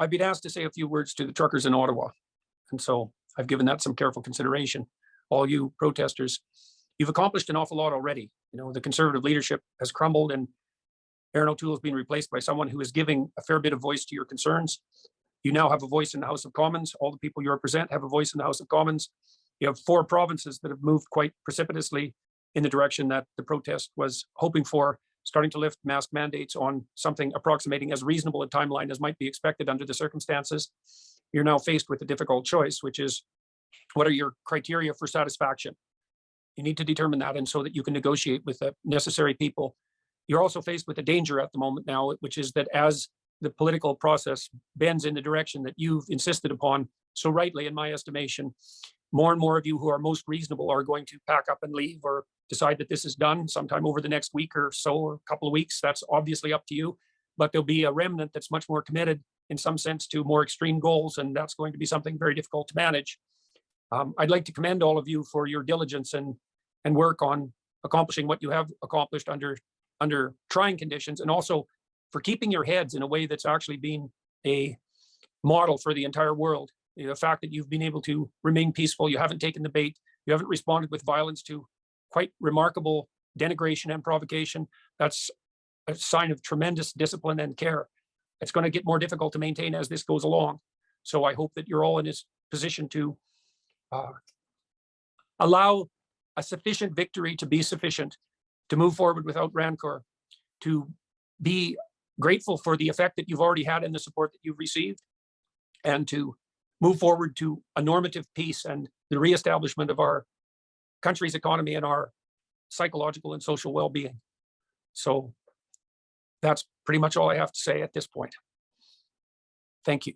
I've been asked to say a few words to the truckers in Ottawa. And so I've given that some careful consideration. All you protesters, you've accomplished an awful lot already. You know, the Conservative leadership has crumbled and Aaron O'Toole has been replaced by someone who is giving a fair bit of voice to your concerns. You now have a voice in the House of Commons. All the people you represent have a voice in the House of Commons. You have 4 provinces that have moved quite precipitously in the direction that the protest was hoping for, starting to lift mask mandates on something approximating as reasonable a timeline as might be expected under the circumstances. You're now faced with a difficult choice, which is, what are your criteria for satisfaction? You need to determine that, and so that you can negotiate with the necessary people. You're also faced with a danger at the moment now, which is that as the political process bends in the direction that you've insisted upon, so rightly in my estimation, more and more of you who are most reasonable are going to pack up and leave, or decide that this is done sometime over the next week or so, or a couple of weeks. That's obviously up to you, but there'll be a remnant that's much more committed in some sense to more extreme goals, and that's going to be something very difficult to manage. I'd like to commend all of you for your diligence and work on accomplishing what you have accomplished under trying conditions, and also for keeping your heads in a way that's actually been a model for the entire world. You know, the fact that you've been able to remain peaceful, you haven't taken the bait, you haven't responded with violence to quite remarkable denigration and provocation, that's a sign of tremendous discipline and care. It's going to get more difficult to maintain as this goes along. So I hope that you're all in this position to allow a sufficient victory to be sufficient, to move forward without rancor, to be grateful for the effect that you've already had and the support that you've received, and to move forward to a normative peace and the reestablishment of our country's economy and our psychological and social well-being. So that's pretty much all I have to say at this point. Thank you.